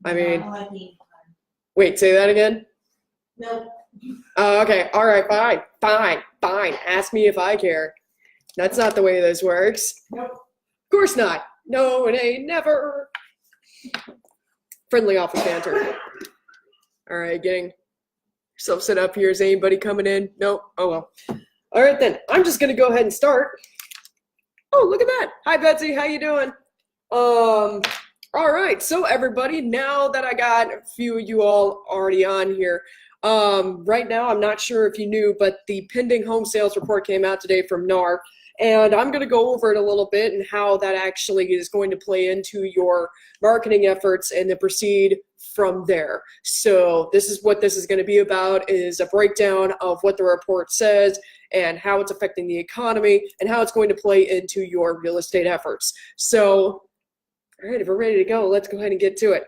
I I mean, don't like being wait, say that again? no. Okay, all right, fine. Ask me if I care. That's not the way this works. Nope. Of course not. No, it ain't never. Friendly office banter. All right, getting yourself set up here. Is anybody coming in? Nope. Oh, well. All right, then. I'm just going to go ahead and start. Oh, look at that. Hi, Betsy. How you doing? All right. So, everybody, now that I got a few of you all already on here, right now, I'm not sure if you knew, but the pending home sales report came out today from NAR. And I'm going to go over it a little bit and how that actually is going to play into your marketing efforts and then proceed from there. So this is what this is going to be about, is a breakdown of what the report says and how it's affecting the economy and how it's going to play into your real estate efforts. So, all right, if we're ready to go, let's go ahead and get to it.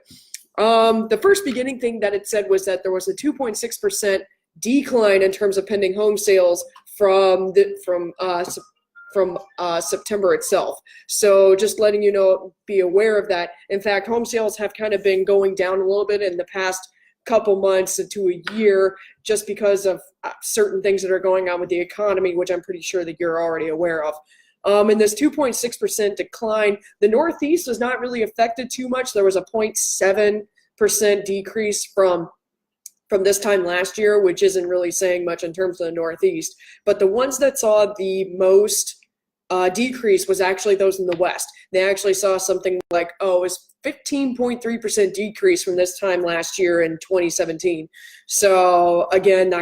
The first beginning thing that it said was that there was a 2.6% decline in terms of pending home sales from September itself. So just letting you know, be aware of that. In fact, home sales have kind of been going down a little bit in the past couple months to a year just because of certain things that are going on with the economy, which I'm pretty sure that you're already aware of. And this 2.6% decline, the Northeast was not really affected too much. There was a 0.7% decrease from this time last year, which isn't really saying much in terms of the Northeast. But the ones that saw the most decrease was actually those in the West. They actually saw something like, it was 15.3% decrease from this time last year in 2017. So again,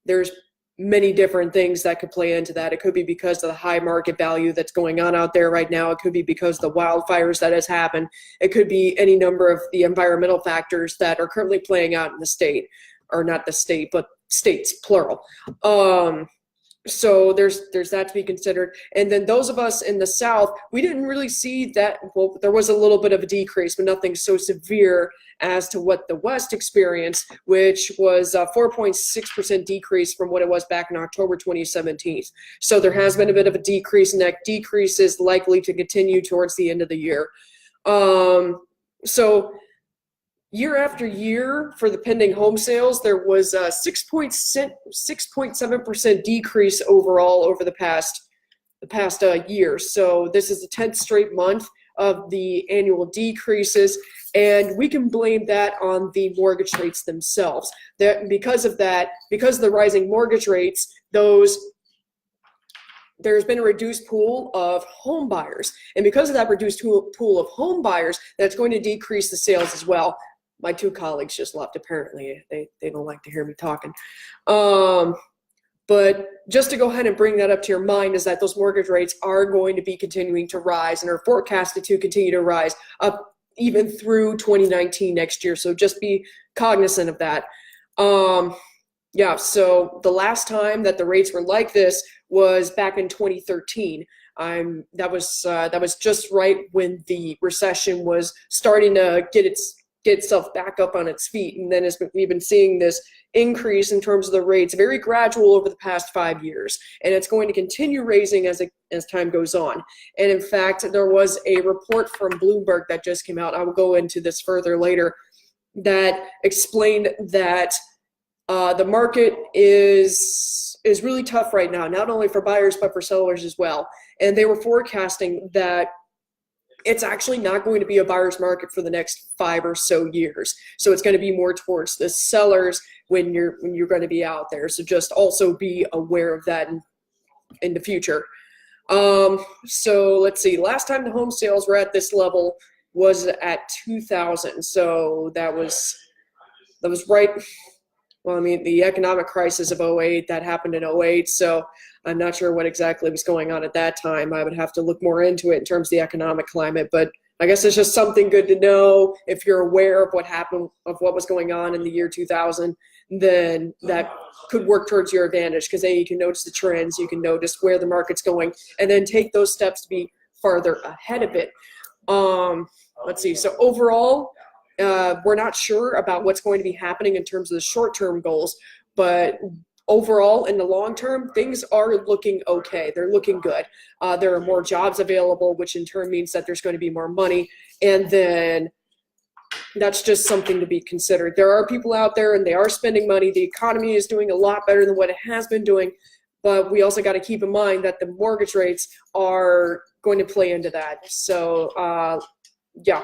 there's many different things that could play into that. It could be because of the high market value that's going on out there right now. It could be because of the wildfires that has happened. It could be any number of the environmental factors that are currently playing out in the state, or not the state, but states, plural. So there's that to be considered. And then those of us in the South, we didn't really see that. Well, there was a little bit of a decrease, but nothing so severe as to what the West experienced, which was a 4.6% decrease from what it was back in October 2017. So there has been a bit of a decrease, and that decrease is likely to continue towards the end of the year. So year after year for the pending home sales, there was a 6.7% decrease overall over the past year. So this is the 10th straight month of the annual decreases, and we can blame that on the mortgage rates themselves. Because of the rising mortgage rates, there's been a reduced pool of home buyers, and because of that reduced pool of home buyers, that's going to decrease the sales as well. My two colleagues just left, apparently. They don't like to hear me talking. But just to go ahead and bring that up to your mind is that those mortgage rates are going to be continuing to rise and are forecasted to continue to rise up even through 2019 next year. So just be cognizant of that. Yeah, so the last time that the rates were like this was back in 2013. That was just right when the recession was starting to get itself back up on its feet, and then we've been seeing this increase in terms of the rates, very gradual over the past 5 years, and it's going to continue raising as time goes on. And in fact, there was a report from Bloomberg that just came out, I will go into this further later, that explained that the market is really tough right now, not only for buyers but for sellers as well. And they were forecasting that it's actually not going to be a buyer's market for the next 5 or so years. So it's going to be more towards the sellers when you're going to be out there. So just also be aware of that in the future. So let's see. Last time the home sales were at this level was at 2000. So that was right. Well, I mean, the economic crisis of 08, that happened in 08, so I'm not sure what exactly was going on at that time. I would have to look more into it in terms of the economic climate, but I guess it's just something good to know. If you're aware of what happened, of what was going on in the year 2000, then that could work towards your advantage, because you can notice the trends, you can notice where the market's going, and then take those steps to be farther ahead of it. Let's see, so overall, we're not sure about what's going to be happening in terms of the short-term goals, but overall, in the long term, things are looking okay. They're looking good. There are more jobs available, which in turn means that there's going to be more money. And then that's just something to be considered. There are people out there and they are spending money. The economy is doing a lot better than what it has been doing, but we also got to keep in mind that the mortgage rates are going to play into that. So yeah.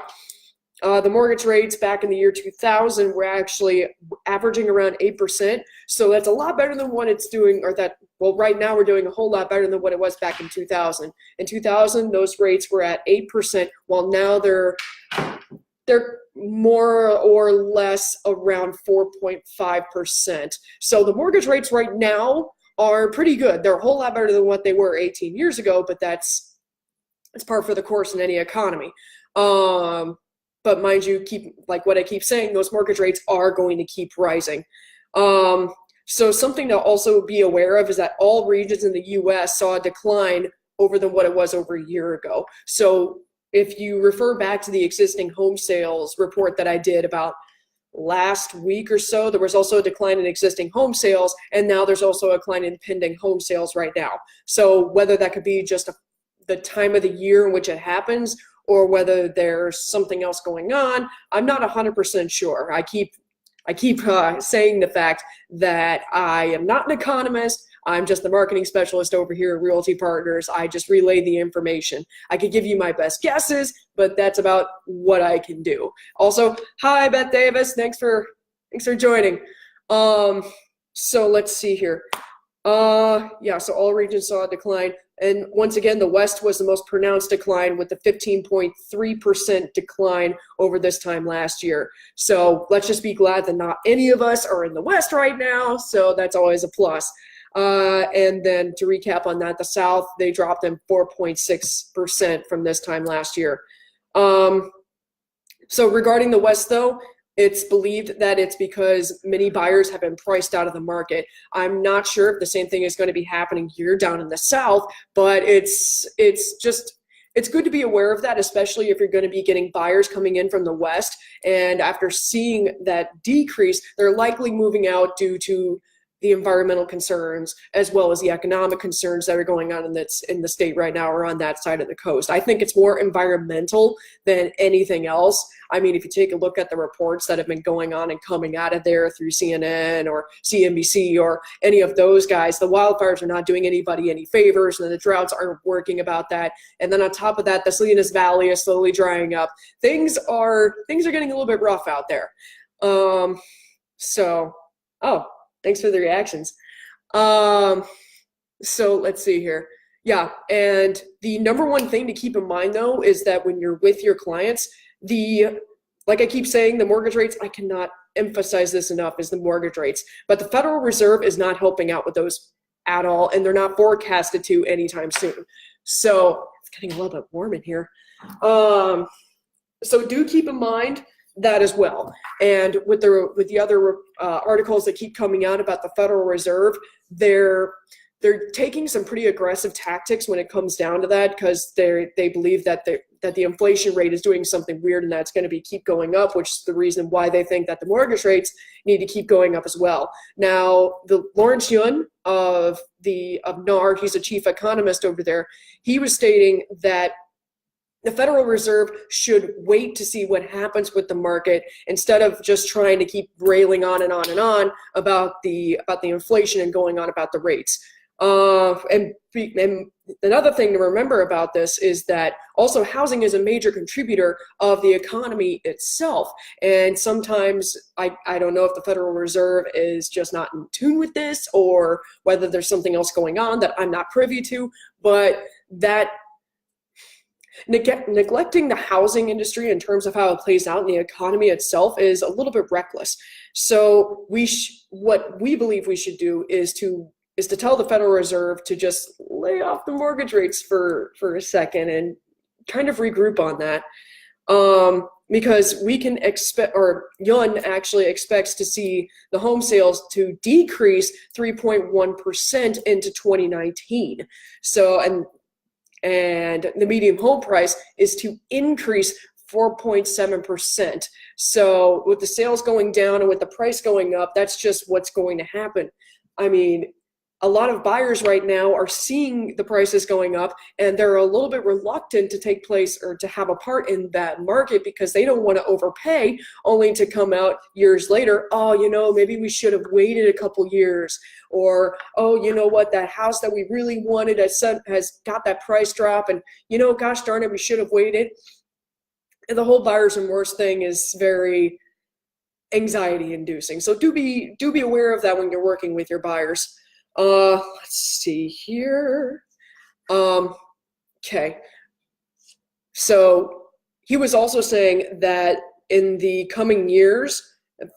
The mortgage rates back in the year 2000 were actually averaging around 8%. So that's a lot better than what it's doing, or that, well, right now we're doing a whole lot better than what it was back in 2000. In 2000, those rates were at 8%, while now they're more or less around 4.5%. So the mortgage rates right now are pretty good. They're a whole lot better than what they were 18 years ago, but it's par for the course in any economy. But mind you, like what I keep saying, those mortgage rates are going to keep rising. So something to also be aware of is that all regions in the U.S. saw a decline over than what it was over a year ago. So if you refer back to the existing home sales report that I did about last week or so, there was also a decline in existing home sales, and now there's also a decline in pending home sales right now. So whether that could be just the time of the year in which it happens, or whether there's something else going on, I'm not 100% sure. I keep saying the fact that I am not an economist. I'm just the marketing specialist over here at Realty Partners. I just relay the information. I could give you my best guesses, but that's about what I can do. Also, hi, Beth Davis. Thanks for joining. So let's see here. Yeah, so all regions saw a decline. And once again, the West was the most pronounced decline, with the 15.3% decline over this time last year. So let's just be glad that not any of us are in the West right now. So that's always a plus. And then to recap on that, the South, they dropped in 4.6% from this time last year. So regarding the West, though, it's believed that it's because many buyers have been priced out of the market. I'm not sure if the same thing is going to be happening here down in the South, but it's good to be aware of that, especially if you're going to be getting buyers coming in from the West. And after seeing that decrease, they're likely moving out due to the environmental concerns as well as the economic concerns that are going on in the state right now, or on that side of the coast. I think it's more environmental than anything else. I mean, if you take a look at the reports that have been going on and coming out of there through CNN or CNBC or any of those guys, the wildfires are not doing anybody any favors, and the droughts aren't working about that. And then on top of that, the Salinas Valley is slowly drying up. Things are getting a little bit rough out there. Thanks for the reactions. So let's see here. Yeah, and the number one thing to keep in mind, though, is that when you're with your clients, like I keep saying, the mortgage rates, I cannot emphasize this enough, is the mortgage rates. But the Federal Reserve is not helping out with those at all, and they're not forecasted to anytime soon. So it's getting a little bit warm in here. So do keep in mind that as well. And with the other articles that keep coming out about the Federal Reserve, they're taking some pretty aggressive tactics when it comes down to that, because they believe that the inflation rate is doing something weird, and that's going to keep going up, which is the reason why they think that the mortgage rates need to keep going up as well. Now, the Lawrence Yun of NAR, he's a chief economist over there, he was stating that the Federal Reserve should wait to see what happens with the market, instead of just trying to keep railing on and on and on about the inflation and going on about the rates. And another thing to remember about this is that also housing is a major contributor of the economy itself. And sometimes I don't know if the Federal Reserve is just not in tune with this, or whether there's something else going on that I'm not privy to, but that neglecting the housing industry in terms of how it plays out in the economy itself is a little bit reckless. So what we believe we should do is to tell the Federal Reserve to just lay off the mortgage rates for a second and kind of regroup on that. Because we can expect, or Yun actually expects to see the home sales to decrease 3.1% into 2019. So, and the median home price is to increase 4.7%. So with the sales going down and with the price going up, that's just what's going to happen. I mean, a lot of buyers right now are seeing the prices going up, and they're a little bit reluctant to take place or to have a part in that market because they don't want to overpay only to come out years later, oh, you know, maybe we should have waited a couple years, or, oh, you know what, that house that we really wanted has got that price drop, and, you know, gosh darn it, we should have waited. And the whole buyer's remorse thing is very anxiety inducing. So do be aware of that when you're working with your buyers. Let's see here. Okay. So he was also saying that in the coming years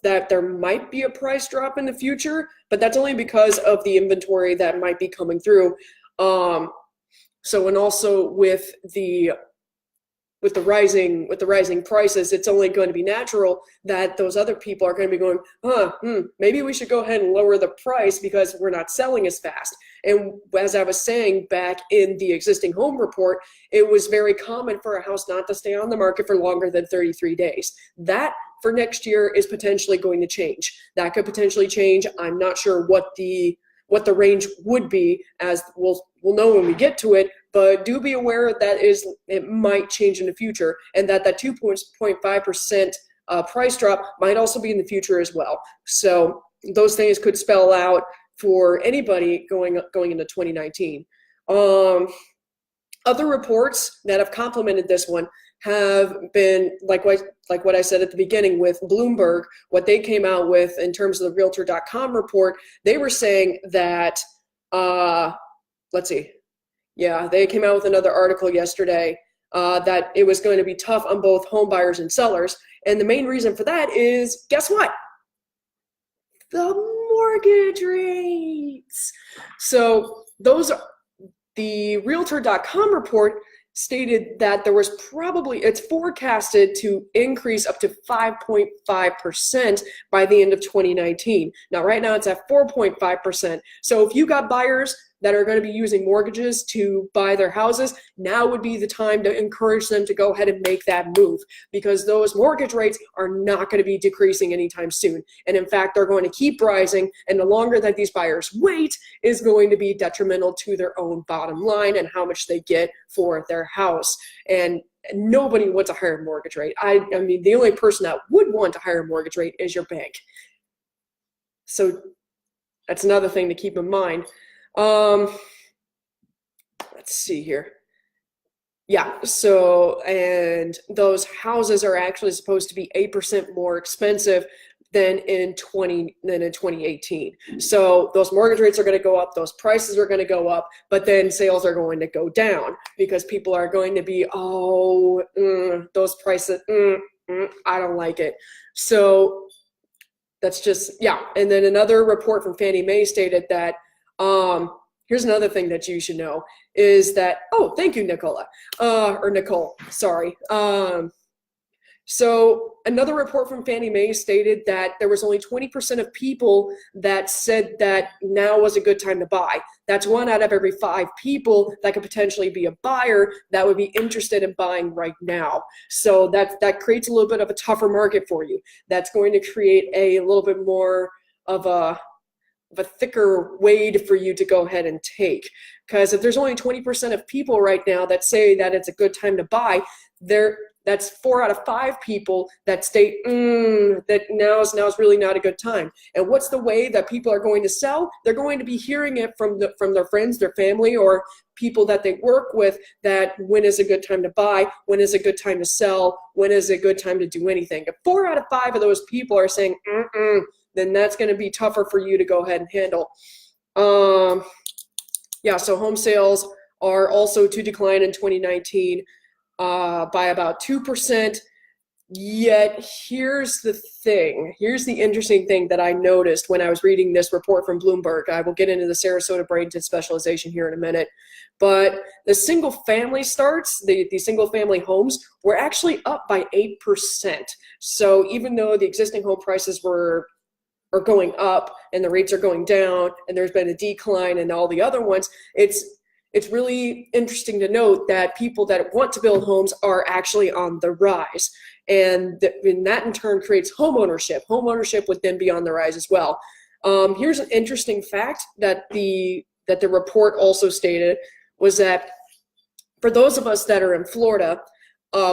that there might be a price drop in the future, but that's only because of the inventory that might be coming through. So, and also with the rising prices, it's only going to be natural that those other people are going to be going, maybe we should go ahead and lower the price because we're not selling as fast. And as I was saying back in the existing home report, it was very common for a house not to stay on the market for longer than 33 days. That for next year is potentially going to change. That could potentially change. I'm not sure what the range would be, as we'll know when we get to it, but do be aware that it might change in the future, and that 2.5% price drop might also be in the future as well. So those things could spell out for anybody going into 2019. Other reports that have complemented this one have been like what I said at the beginning with Bloomberg, what they came out with in terms of the Realtor.com report. They were saying that, let's see, yeah, they came out with another article yesterday that it was going to be tough on both home buyers and sellers. And the main reason for that is, guess what? The mortgage rates. So the Realtor.com report stated that there was it's forecasted to increase up to 5.5% by the end of 2019. Now, right now it's at 4.5%. So if you got buyers that are going to be using mortgages to buy their houses, now would be the time to encourage them to go ahead and make that move, because those mortgage rates are not going to be decreasing anytime soon. And in fact, they're going to keep rising, and the longer that these buyers wait is going to be detrimental to their own bottom line and how much they get for their house. And nobody wants a higher mortgage rate. I mean, the only person that would want a higher mortgage rate is your bank. So that's another thing to keep in mind. Let's see here. Yeah, so, and those houses are actually supposed to be 8% more expensive than in 2018. So those mortgage rates are going to go up, those prices are going to go up, but then sales are going to go down because people are going to be, those prices, I don't like it. So that's just, yeah. And then another report from Fannie Mae stated that, here's another thing that you should know is that, oh, thank you, Nicola, or Nicole, sorry. So another report from Fannie Mae stated that there was only 20% of people that said that now was a good time to buy. That's 1 out of every 5 people that could potentially be a buyer that would be interested in buying right now. So that creates a little bit of a tougher market for you. That's going to create a little bit more of a thicker weight for you to go ahead and take. Because if there's only 20% of people right now that say that it's a good time to buy, that's 4 out of 5 people that state that now is really not a good time. And what's the way that people are going to sell? They're going to be hearing it from their friends, their family, or people that they work with, that when is a good time to buy, when is a good time to sell, when is a good time to do anything. If 4 out of 5 of those people are saying then that's going to be tougher for you to go ahead and handle. Yeah, so home sales are also to decline in 2019 by about 2%. Yet here's the thing. Here's the interesting thing that I noticed when I was reading this report from Bloomberg. I will get into the Sarasota Bradenton specialization here in a minute. But the single family starts, the single family homes, were actually up by 8%. So even though the existing home prices are going up and the rates are going down and there's been a decline in all the other ones, it's really interesting to note that people that want to build homes are actually on the rise. And that in turn creates home ownership. Home ownership would then be on the rise as well. Here's an interesting fact that the report also stated was that for those of us that are in Florida,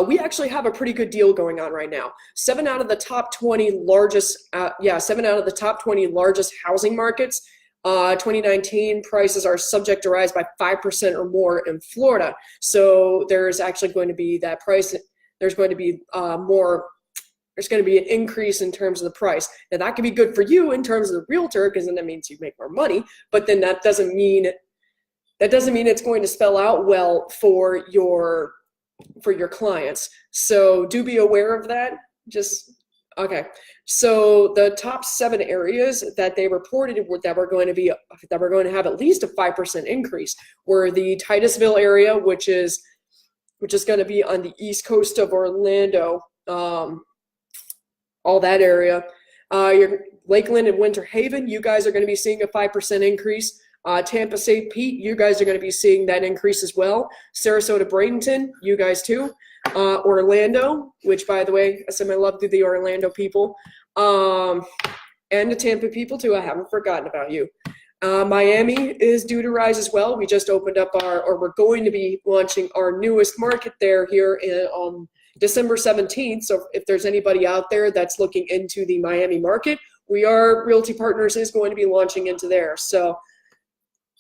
we actually have a pretty good deal going on right now. 7 out of the top 20 largest, 7 out of the top 20 largest housing markets, 2019 prices are subject to rise by 5% or more in Florida. So there's actually going to be that price. There's going to be there's going to be an increase in terms of the price. Now that can be good for you in terms of the realtor, because then that means you make more money. But then that doesn't mean it's going to spell out well for your clients. So do be aware of that. Okay. So the top 7 areas that they reported that we're going to have at least a 5% increase were the Titusville area, which is going to be on the east coast of Orlando, all that area. Your Lakeland and Winter Haven, you guys are going to be seeing a 5% increase. Tampa, St. Pete, you guys are going to be seeing that increase as well. Sarasota, Bradenton, you guys too. Orlando, which by the way, I send my love to the Orlando people, and the Tampa people too. I haven't forgotten about you. Miami is due to rise as well. We just opened up we're going to be launching our newest market there here on December 17th. So if there's anybody out there that's looking into the Miami market, Realty Partners is going to be launching into there. So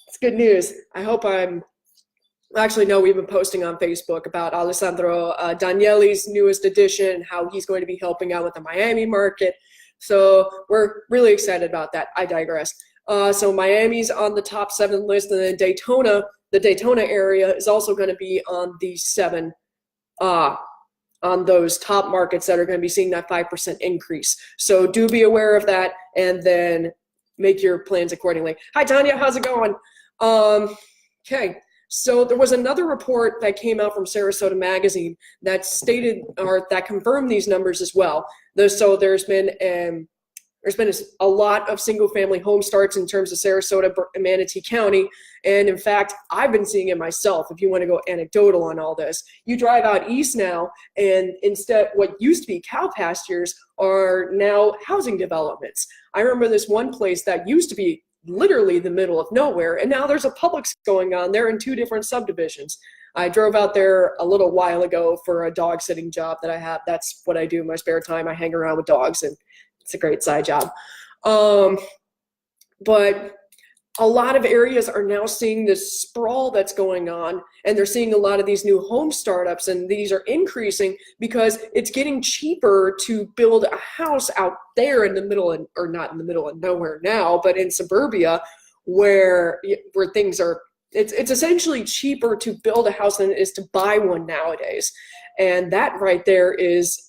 it's good news. We've been posting on Facebook about Alessandro Danieli's newest addition, how he's going to be helping out with the Miami market. So we're really excited about that. I digress. So Miami's on the top 7 list, and then the Daytona area is also going to be on the 7, on those top markets that are going to be seeing that 5% increase. So do be aware of that, and then make your plans accordingly. Hi, Tanya. How's it going? Okay. So there was another report that came out from Sarasota Magazine that stated, or that confirmed these numbers as well. So there's been a lot of single-family home starts in terms of Sarasota and Manatee County, and in fact, I've been seeing it myself. If you want to go anecdotal on all this, you drive out east now, and instead, what used to be cow pastures are now housing developments. I remember this one place that used to be literally the middle of nowhere, and now there's a Publix going on there in 2 different subdivisions. I drove out there a little while ago for a dog sitting job that I have. That's what I do in my spare time. I hang around with dogs, and it's a great side job. But a lot of areas are now seeing this sprawl that's going on, and they're seeing a lot of these new home startups, and these are increasing because it's getting cheaper to build a house out there in the middle, or not in the middle of nowhere now, but in suburbia where things are, it's essentially cheaper to build a house than it is to buy one nowadays. And that right there is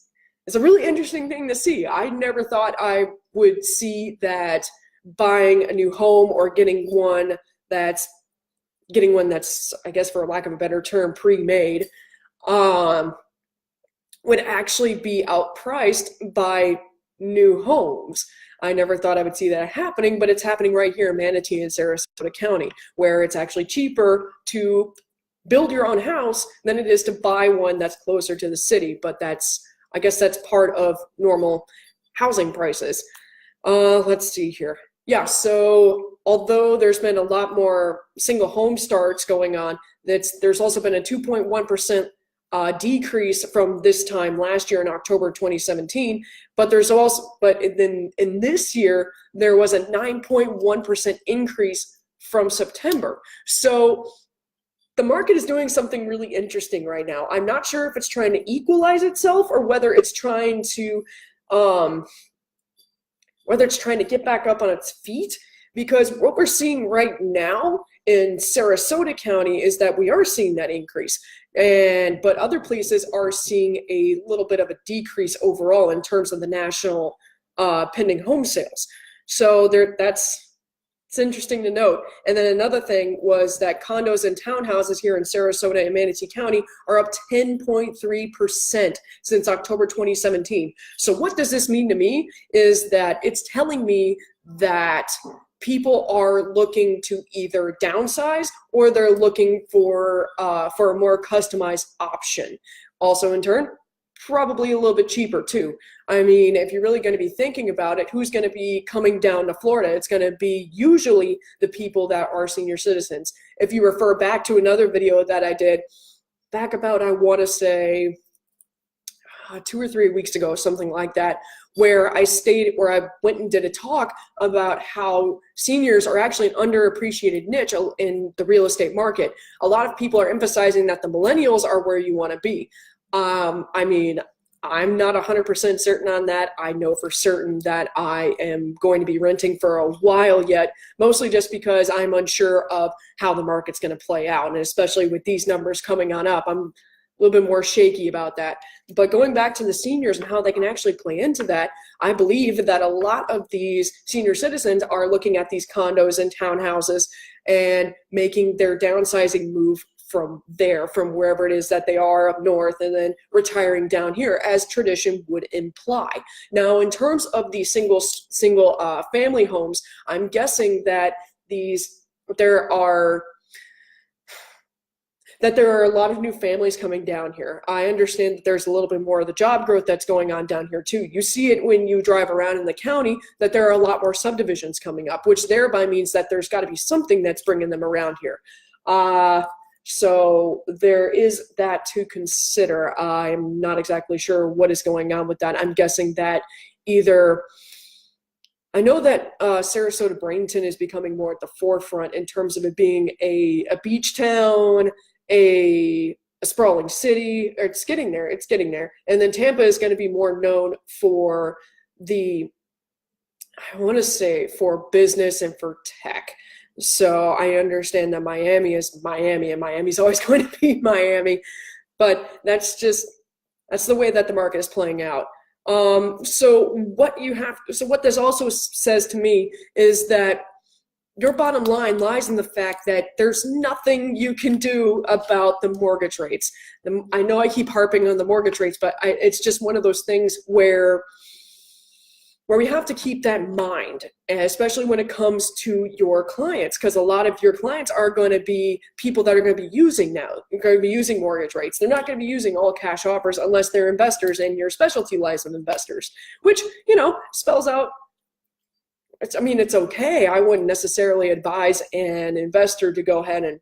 a really interesting thing to see. I never thought I would see that buying a new home or getting one that's, I guess for lack of a better term, pre-made, would actually be outpriced by new homes. I never thought I would see that happening, but it's happening right here in Manatee and Sarasota County, where it's actually cheaper to build your own house than it is to buy one that's closer to the city. But I guess that's part of normal housing prices. Let's see here. Yeah, so although there's been a lot more single home starts going on, there's also been a 2.1% decrease from this time last year in October 2017. But then in this year, there was a 9.1% increase from September. So the market is doing something really interesting right now. I'm not sure if it's trying to equalize itself or whether it's trying to get back up on its feet, because what we're seeing right now in Sarasota County is that we are seeing that increase, but other places are seeing a little bit of a decrease overall in terms of the national pending home sales. So it's interesting to note. And then another thing was that condos and townhouses here in Sarasota and Manatee County are up 10.3% since October 2017. So what does this mean to me is that it's telling me that people are looking to either downsize or they're looking for a more customized option. Also in turn, probably a little bit cheaper too. I mean, if you're really going to be thinking about it, who's going to be coming down to Florida? It's going to be usually the people that are senior citizens. If you refer back to another video that I did back about, I want to say 2 or 3 weeks ago, something like that, where I went and did a talk about how seniors are actually an underappreciated niche in the real estate market. A lot of people are emphasizing that the millennials are where you want to be. I mean, I'm not 100% certain on that. I know for certain that I am going to be renting for a while yet, mostly just because I'm unsure of how the market's going to play out. And especially with these numbers coming on up, I'm a little bit more shaky about that. But going back to the seniors and how they can actually play into that, I believe that a lot of these senior citizens are looking at these condos and townhouses and making their downsizing move from wherever it is that they are up north, and then retiring down here, as tradition would imply. Now, in terms of the single family homes, I'm guessing that there are a lot of new families coming down here. I understand that there's a little bit more of the job growth that's going on down here too. You see it when you drive around in the county, that there are a lot more subdivisions coming up, which thereby means that there's got to be something that's bringing them around here. So there is that to consider. I'm not exactly sure what is going on with that. I'm guessing that I know that Sarasota Bradenton is becoming more at the forefront in terms of it being a beach town, a sprawling city. Or it's getting there. And then Tampa is going to be more known for I want to say for business and for tech. So I understand that Miami is Miami, and Miami's always going to be Miami, but that's the way that the market is playing out. So what this also says to me is that your bottom line lies in the fact that there's nothing you can do about the mortgage rates. I know I keep harping on the mortgage rates, but it's just one of those things where we have to keep that in mind, especially when it comes to your clients, because a lot of your clients are going to be people that are going to be using mortgage rates. They're not going to be using all cash offers unless they're investors and your specialty lies with investors, which, spells out, it's okay. I wouldn't necessarily advise an investor to go ahead and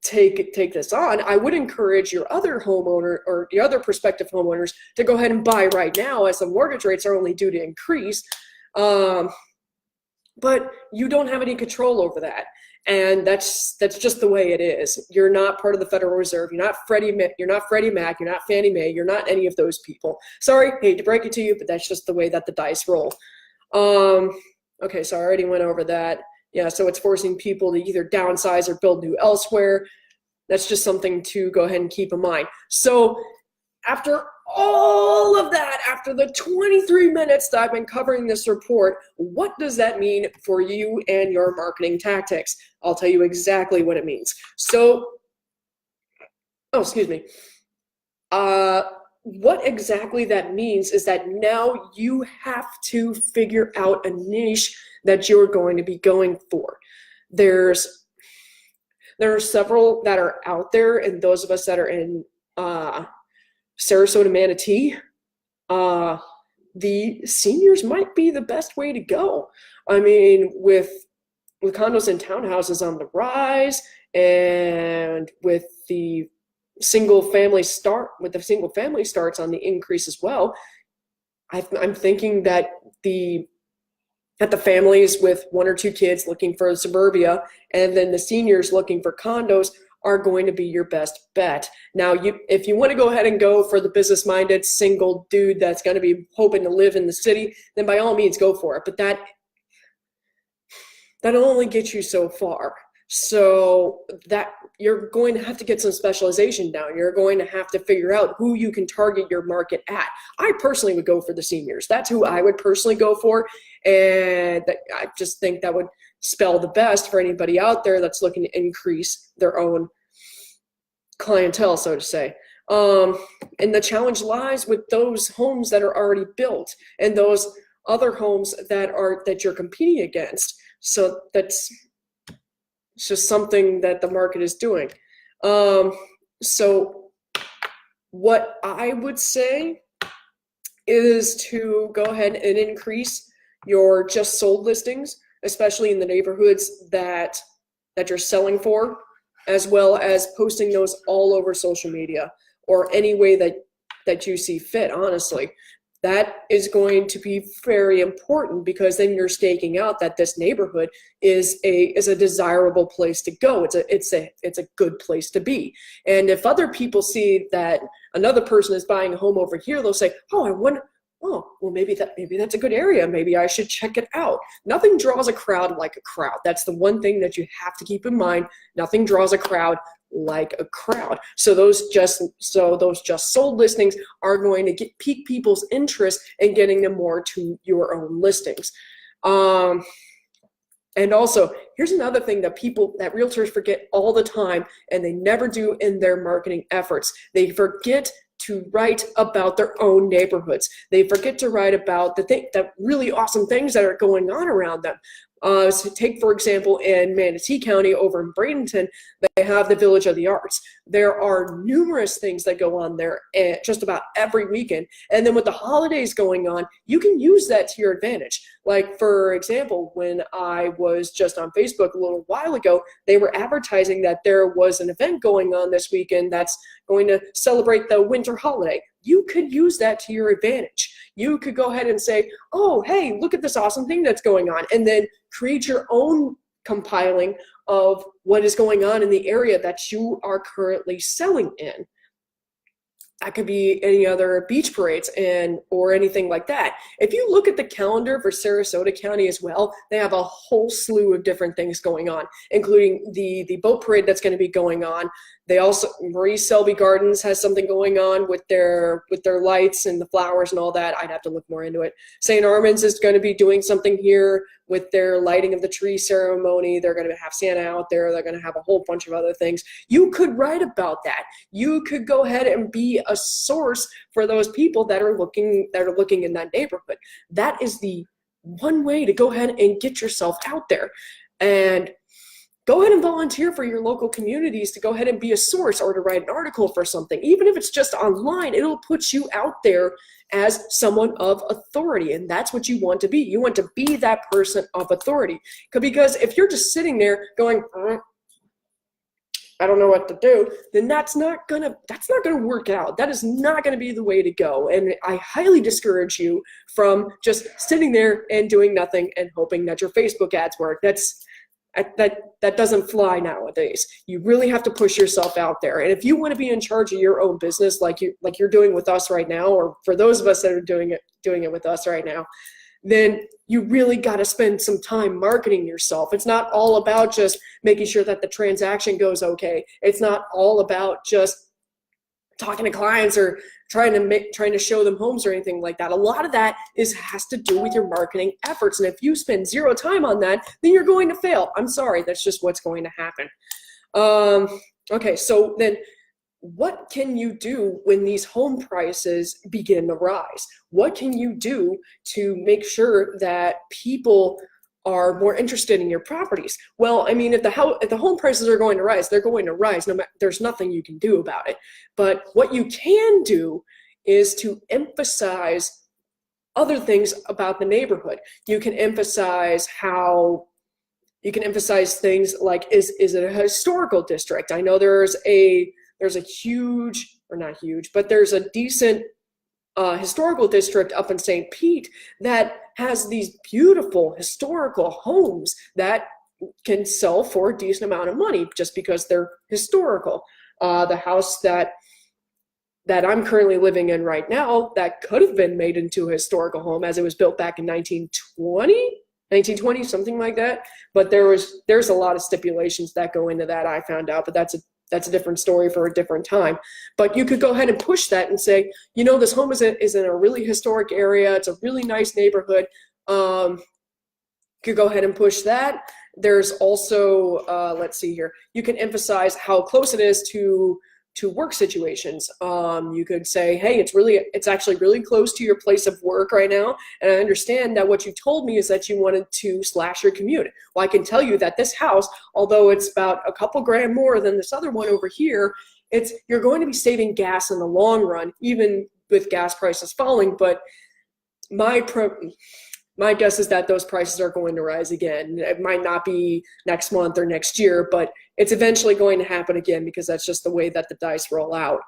take this on. I would encourage your other homeowner or your other prospective homeowners to go ahead and buy right now, as the mortgage rates are only due to increase. But you don't have any control over that. And that's just the way it is. You're not part of the Federal Reserve. You're not Freddie Mac. You're not Fannie Mae. You're not any of those people. Sorry, hate to break it to you, but that's just the way that the dice roll. Okay, so I already went over that. Yeah, so it's forcing people to either downsize or build new elsewhere. That's just something to go ahead and keep in mind. So after all of that, after the 23 minutes that I've been covering this report, what does that mean for you and your marketing tactics? I'll tell you exactly what it means. So, what exactly that means is that now you have to figure out a niche that you're going to be going for. There are several that are out there, and those of us that are in Sarasota, Manatee, the seniors might be the best way to go. I mean, with condos and townhouses on the rise, and with the single family starts on the increase as well, I'm thinking that the families with 1 or 2 kids looking for suburbia, and then the seniors looking for condos, are going to be your best bet. Now, if you want to go ahead and go for the business-minded single dude that's going to be hoping to live in the city, then by all means go for it. But that'll only get you so far. So that you're going to have to get some specialization down. You're going to have to figure out who you can target your market at. I personally would go for the seniors. That's who I would personally go for. And I just think that would spell the best for anybody out there that's looking to increase their own clientele, so to say. And the challenge lies with those homes that are already built and those other homes that you're competing against. So it's just something that the market is doing. So what I would say is to go ahead and increase your just sold listings, especially in the neighborhoods that you're selling for, as well as posting those all over social media or any way that you see fit, honestly. That is going to be very important, because then you're staking out that this neighborhood is a desirable place to go. It's a good place to be. And if other people see that another person is buying a home over here, they'll say, oh, I wonder, oh, well, maybe that's a good area. Maybe I should check it out. Nothing draws a crowd like a crowd. That's the one thing that you have to keep in mind. Nothing draws a crowd like a crowd. So those just sold listings are going to pique people's interest in getting them more to your own listings. And also, here's another thing that realtors forget all the time, and they never do in their marketing efforts. They forget to write about their own neighborhoods. They forget to write about the really awesome things that are going on around them. So take, for example, in Manatee County over in Bradenton, they have the Village of the Arts. There are numerous things that go on there just about every weekend. And then with the holidays going on, you can use that to your advantage. Like, for example, when I was just on Facebook a little while ago, they were advertising that there was an event going on this weekend that's going to celebrate the winter holiday. You could use that to your advantage. You could go ahead and say, oh, hey, look at this awesome thing that's going on, and then create your own compiling of what is going on in the area that you are currently selling in. That could be any other beach parades or anything like that. If you look at the calendar for Sarasota County as well, they have a whole slew of different things going on, including the boat parade that's going to be going on. They also, Marie Selby Gardens has something going on with their lights and the flowers and all that. I'd have to look more into it. St. Armand's is going to be doing something here with their lighting of the tree ceremony. They're going to have Santa out there. They're going to have a whole bunch of other things. You could write about that. You could go ahead and be a source for those people that are looking in that neighborhood. That is the one way to go ahead and get yourself out there. And go ahead and volunteer for your local communities to go ahead and be a source, or to write an article for something. Even if it's just online, it'll put you out there as someone of authority, and that's what you want to be. You want to be that person of authority. Because if you're just sitting there going, I don't know what to do, then that's not gonna work out. That is not gonna be the way to go. And I highly discourage you from just sitting there and doing nothing and hoping that your Facebook ads work. That doesn't fly nowadays. You really have to push yourself out there. And if you want to be in charge of your own business, like you're doing with us right now, or for those of us that are doing it with us right now, then you really got to spend some time marketing yourself. It's not all about just making sure that the transaction goes okay. It's not all about just talking to clients or trying to show them homes or anything like that. A lot of that has to do with your marketing efforts. And if you spend zero time on that, then you're going to fail. I'm sorry, that's just what's going to happen. Okay, so then what can you do when these home prices begin to rise? What can you do to make sure that people are more interested in your properties? Well, I mean, if the home prices are going to rise, they're going to rise. There's nothing you can do about it. But what you can do is to emphasize other things about the neighborhood. You can emphasize things like, is it a historical district? I know there's a huge, or not huge, but there's a decent historical district up in St. Pete that has these beautiful historical homes that can sell for a decent amount of money just because they're historical. The house that I'm currently living in right now, that could have been made into a historical home, as it was built back in 1920, something like that. But there's a lot of stipulations that go into that, I found out, but that's a different story for a different time. But you could go ahead and push that and say, this home is in a really historic area. It's a really nice neighborhood. You could go ahead and push that. There's also, let's see here, you can emphasize how close it is to work situations. You could say, hey, it's actually really close to your place of work right now. And I understand that what you told me is that you wanted to slash your commute. Well, I can tell you that this house, although it's about a couple grand more than this other one over here, you're going to be saving gas in the long run, even with gas prices falling. But my guess is that those prices are going to rise again. It might not be next month or next year, but it's eventually going to happen again, because that's just the way that the dice roll out.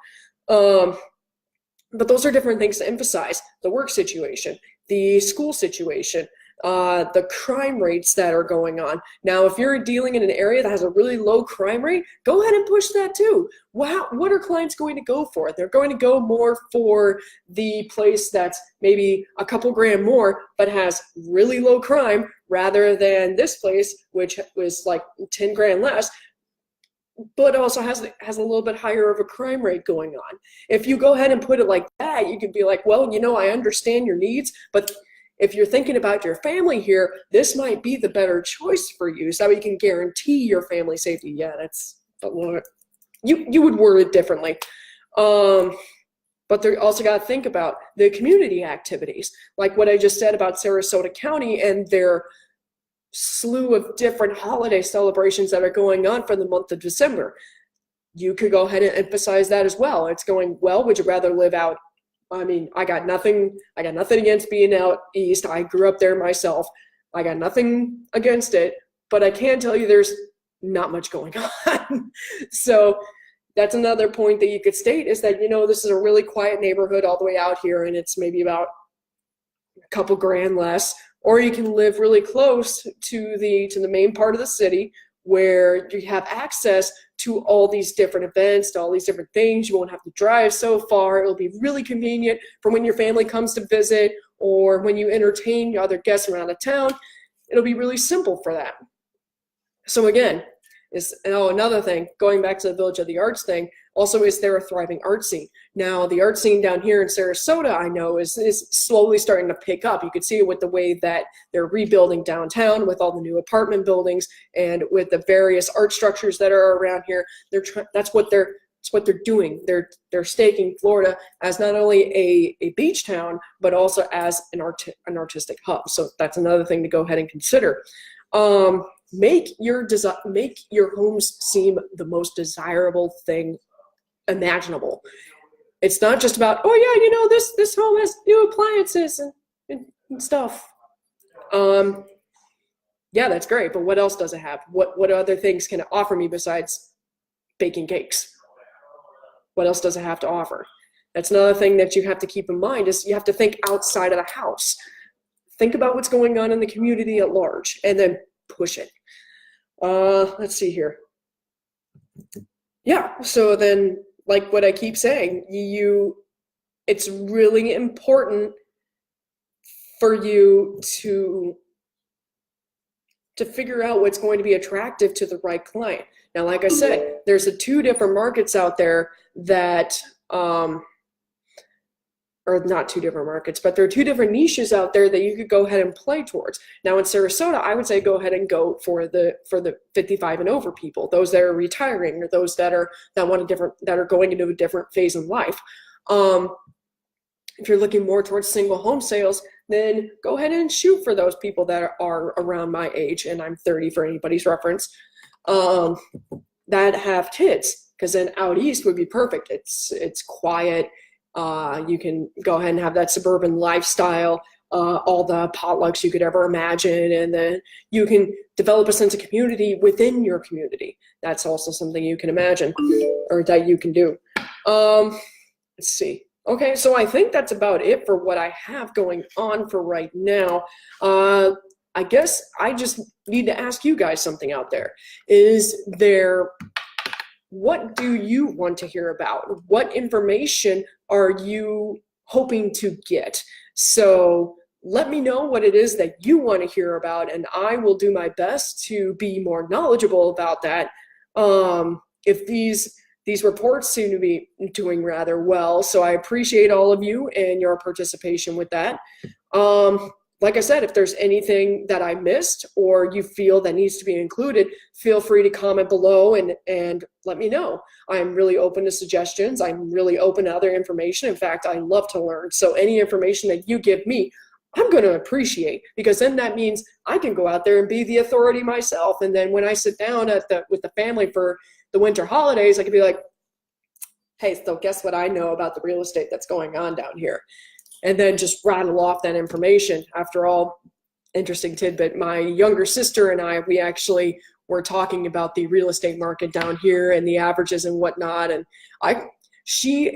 But those are different things to emphasize: the work situation, the school situation, the crime rates that are going on. Now, if you're dealing in an area that has a really low crime rate, go ahead and push that too. Wow, what are clients going to go for? They're going to go more for the place that's maybe a couple grand more, but has really low crime, rather than this place, which was like 10 grand less, but also has a little bit higher of a crime rate going on. If you go ahead and put it like that, you could be like, well, I understand your needs, but if you're thinking about your family here, this might be the better choice for you, so that we can guarantee your family safety. Yeah, that's a little, you would word it differently. But they also got to think about the community activities, like what I just said about Sarasota County and their slew of different holiday celebrations that are going on for the month of December. You could go ahead and emphasize that as well. It's going, well, would you rather live out? I mean, I got nothing against being out east. I grew up there myself. I got nothing against it, but I can tell you there's not much going on. So that's another point that you could state, is that, this is a really quiet neighborhood all the way out here, and it's maybe about a couple grand less. Or you can live really close to the main part of the city, where you have access to all these different events, to all these different things. You won't have to drive so far. It'll be really convenient for when your family comes to visit, or when you entertain other guests around the town. It'll be really simple for that. So again, another thing, going back to the Village of the Arts thing, also, is there a thriving art scene? Now, the art scene down here in Sarasota, I know, is slowly starting to pick up. You can see it with the way that they're rebuilding downtown, with all the new apartment buildings, and with the various art structures that are around here. That's what they're doing. They're staking Florida as not only a beach town, but also as an artistic hub. So that's another thing to go ahead and consider. Make your homes seem the most desirable thing imaginable. It's not just about, oh yeah, this home has new appliances and stuff. Yeah, that's great, but what else does it have? What other things can it offer me besides baking cakes? What else does it have to offer? That's another thing that you have to keep in mind, is you have to think outside of the house. Think about what's going on in the community at large, and then push it. Let's see here. Yeah, so then, like what I keep saying, it's really important for you to figure out what's going to be attractive to the right client. Now, like I said, there's two different markets out there that, or not two different markets, but there are two different niches out there that you could go ahead and play towards. Now in Sarasota, I would say go ahead and go for the 55 and over people, those that are retiring, or those that are going into a different phase in life. If you're looking more towards single home sales, then go ahead and shoot for those people that are around my age, and I'm 30 for anybody's reference, that have kids, because then out east would be perfect. It's quiet. You can go ahead and have that suburban lifestyle, all the potlucks you could ever imagine, and then you can develop a sense of community within your community. That's also something you can imagine, or that you can do. Let's see. Okay, so I think that's about it for what I have going on for right now. I guess I just need to ask you guys something out there. What do you want to hear about? What information are you hoping to get? So let me know what it is that you want to hear about, and I will do my best to be more knowledgeable about that. If these reports seem to be doing rather well, so I appreciate all of you and your participation with that. Like I said, if there's anything that I missed or you feel that needs to be included, feel free to comment below and let me know. I'm really open to suggestions. I'm really open to other information. In fact, I love to learn. So any information that you give me, I'm going to appreciate, because then that means I can go out there and be the authority myself. And then when I sit down with the family for the winter holidays, I can be like, hey, so guess what I know about the real estate that's going on down here? And then just rattle off that information. After all, interesting tidbit, my younger sister and I, we actually were talking about the real estate market down here and the averages and whatnot. And she's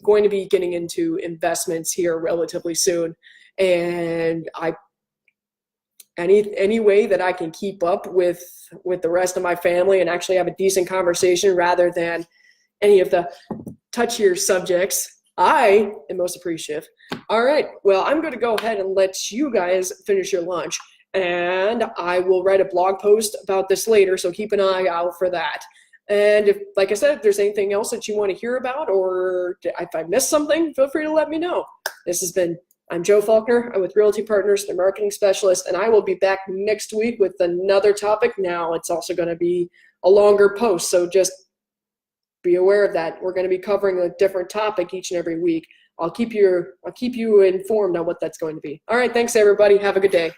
going to be getting into investments here relatively soon. And any way that I can keep up with the rest of my family and actually have a decent conversation rather than any of the touchier subjects, I am most appreciative. All right, well, I'm going to go ahead and let you guys finish your lunch, and I will write a blog post about this later, so keep an eye out for that. And if, like I said, if there's anything else that you want to hear about, or if I missed something, feel free to let me know. I'm Joe Faulkner. I'm with Realty Partners, the marketing specialist, and I will be back next week with another topic. Now, it's also going to be a longer post, so just be aware of that. We're going to be covering a different topic each and every week. I'll keep you informed on what that's going to be. All right, thanks everybody. Have a good day.